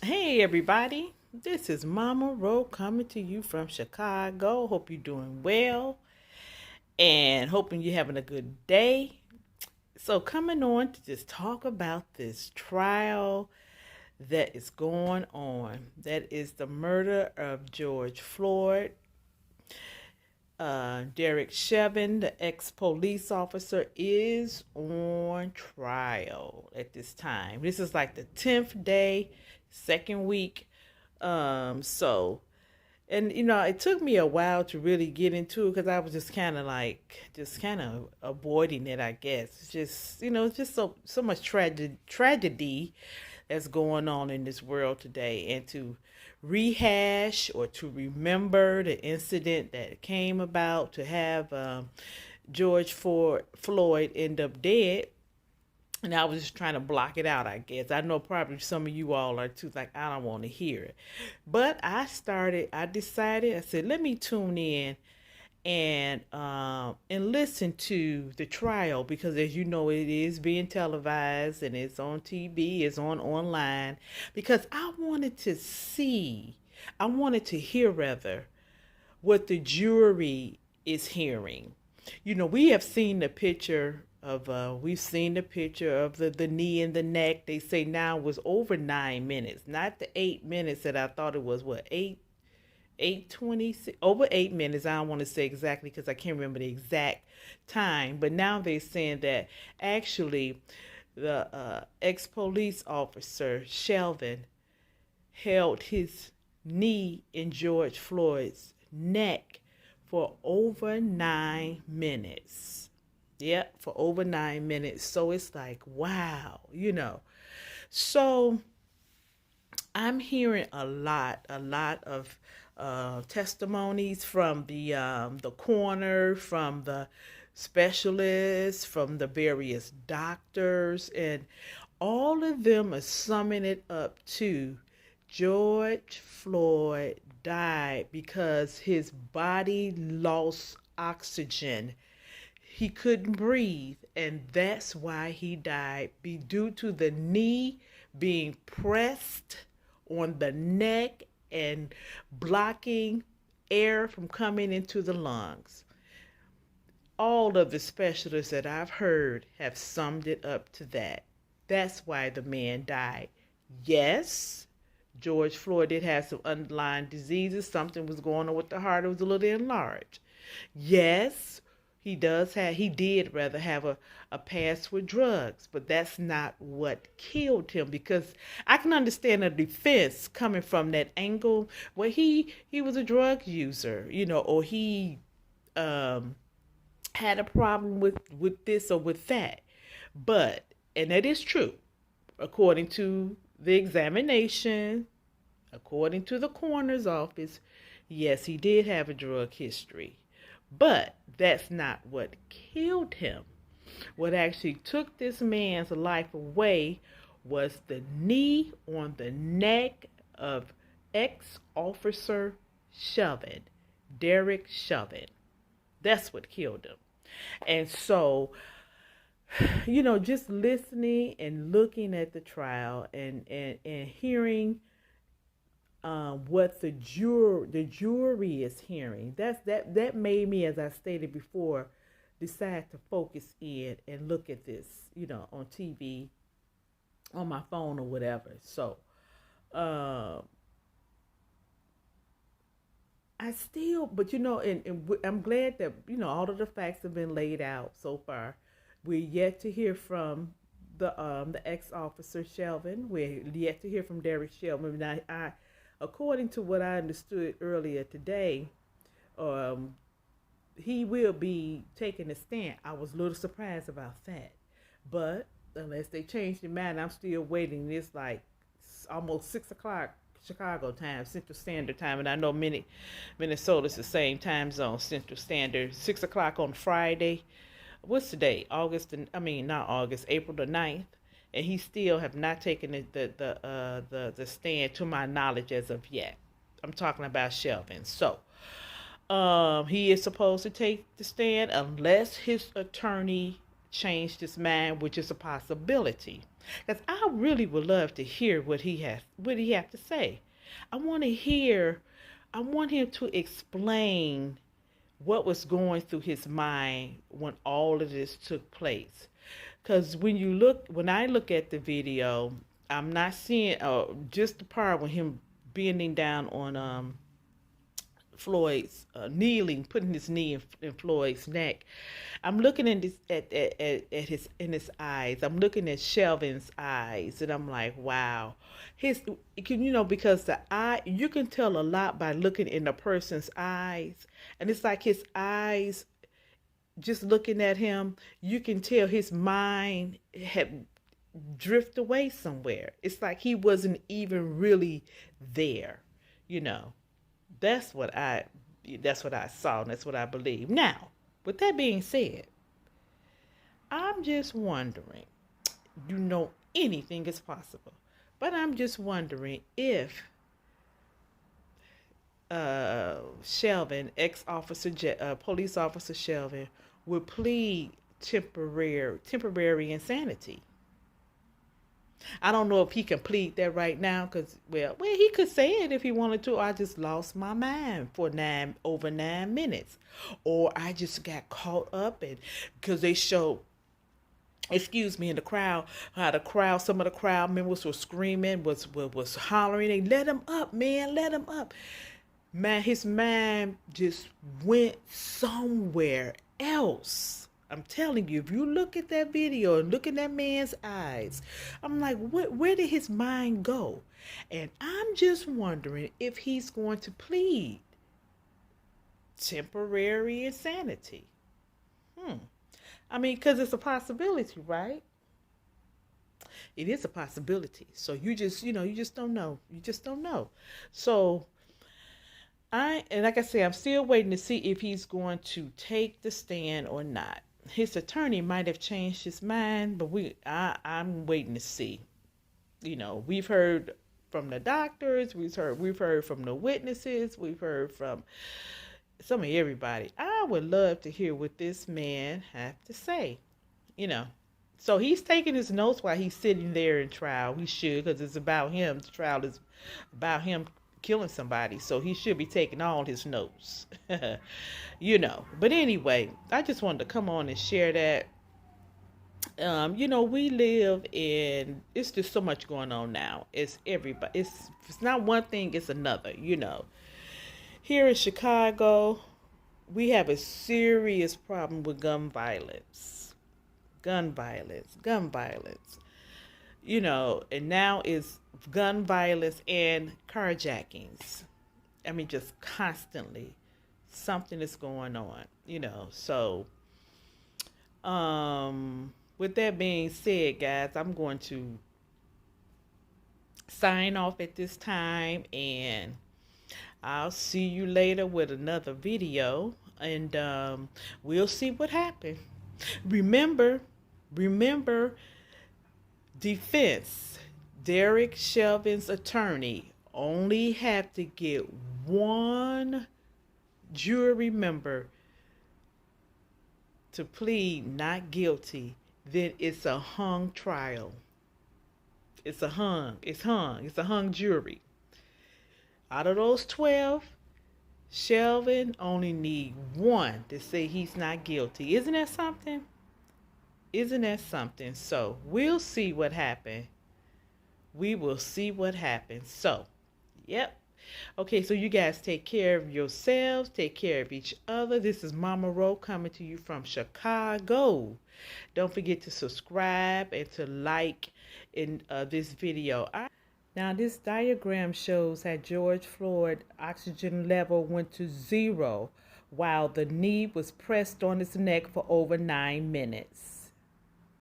Hey everybody, this is Mama Ro coming to you from Chicago. Hope you're doing well and hoping you're having a good day. So, coming on to just talk about this trial that is going on. That is the murder of George Floyd. Derek Chauvin, the ex police officer, is on trial at this time. This is like the 10th day, second week. So and it took me a while to really get into it because I was just kind of avoiding it, I guess. It's just it's just so much tragedy that's going on in this world today, and to rehash or to remember the incident that came about, to have George Floyd end up dead. And I was just trying to block it out, I guess. I know probably some of you all are too, like, I don't want to hear it. But I decided, I said, let me tune in and listen to the trial, because as you know, it is being televised and it's on TV, it's on online, because I wanted to hear rather what the jury is hearing. We have seen the picture of the knee and the neck. They say now was over 9 minutes, not the 8 minutes that I thought it was. What, 8:20, over 8 minutes. I don't want to say exactly because I can't remember the exact time, but now they're saying that actually the ex police officer Shelvin held his knee in George Floyd's neck for over 9 minutes. Yep, for over 9 minutes. So it's like, wow. So I'm hearing a lot of testimonies from the coroner, from the specialists, from the various doctors, and all of them are summing it up to George Floyd died because his body lost oxygen. He couldn't breathe, and that's why he died, due to the knee being pressed on the neck and blocking air from coming into the lungs. All of the specialists that I've heard have summed it up to that. That's why the man died. Yes, George Floyd did have some underlying diseases. Something was going on with the heart. It was a little enlarged. Yes, he did rather have a past with drugs, but that's not what killed him, because I can understand a defense coming from that angle where he was a drug user, or he um had a problem with this or with that. But, and that is true, according to the examination, according to the coroner's office, yes, he did have a drug history. But that's not what killed him. What actually took this man's life away was the knee on the neck of ex-officer Chauvin, Derek Chauvin. That's what killed him. And so, just listening and looking at the trial, and hearing what the jury is hearing. That made me, as I stated before, decide to focus in and look at this, on TV, on my phone or whatever. So, uh, I still, but and I'm glad that all of the facts have been laid out so far. We're yet to hear from the ex officer Shelvin. We're yet to hear from Derek Shelvin. Now, according to what I understood earlier today, um, he will be taking a stand. I was a little surprised about that, but unless they change their mind, I'm still waiting. It's like almost 6 o'clock Chicago time, Central Standard Time, and I know Minnesota's the same time zone, Central Standard. 6 o'clock on Friday. What's the date? Not August, April the 9th. And he still have not taken the stand, to my knowledge, as of yet. I'm talking about Shelvin. So, he is supposed to take the stand unless his attorney changed his mind, which is a possibility. Because I really would love to hear what he have to say. I want to hear. I want him to explain what was going through his mind when all of this took place. Because when I look at the video, I'm not seeing just the part when him bending down on Floyd's kneeling, putting his knee in Floyd's neck. I'm looking at his eyes. I'm looking at Shelvin's eyes, and I'm like, wow. Because the eye, you can tell a lot by looking in a person's eyes, and it's like his eyes. Just looking at him, you can tell his mind had drifted away somewhere. It's like he wasn't even really there, you know. That's what I that's what I saw, and that's what I believe. Now, with that being said, I'm just wondering, anything is possible. But I'm just wondering if Shelvin, police officer Shelvin, would plead temporary insanity. I don't know if he can plead that right now, because he could say it if he wanted to. I just lost my mind for over 9 minutes, or I just got caught up, and because they showed, excuse me, in the crowd, how some of the crowd members were screaming, was hollering, they let him up, man, let him up. Man, his mind just went somewhere else. I'm telling you, if you look at that video and look in that man's eyes, I'm like, where did his mind go? And I'm just wondering if he's going to plead temporary insanity. I mean, because it's a possibility, right? It is a possibility. So you just don't know. You just don't know. So and like I say, I'm still waiting to see if he's going to take the stand or not. His attorney might have changed his mind, but I'm waiting to see. We've heard from the doctors, we've heard from the witnesses, we've heard from some of everybody. I would love to hear what this man have to say. So he's taking his notes while he's sitting there in trial. He should, because it's about him. The trial is about him killing somebody, so he should be taking all his notes. But anyway, I just wanted to come on and share that. We live in, it's just so much going on now. It's everybody, it's not one thing, it's another. Here in Chicago, we have a serious problem with gun violence, and now it's gun violence and carjackings. I mean, just constantly something is going on, So, with that being said, guys, I'm going to sign off at this time, and I'll see you later with another video, and we'll see what happened. Remember, defense, Derek Shelvin's attorney, only have to get one jury member to plead not guilty, then it's a hung trial. It's a hung jury. Out of those 12, Shelvin only need one to say he's not guilty. Isn't that something? So we'll see what happens. We will see what happens. So, yep. Okay, so you guys take care of yourselves. Take care of each other. This is Mama Ro coming to you from Chicago. Don't forget to subscribe and to like in this video. Now, this diagram shows how George Floyd oxygen level went to 0 while the knee was pressed on his neck for over 9 minutes.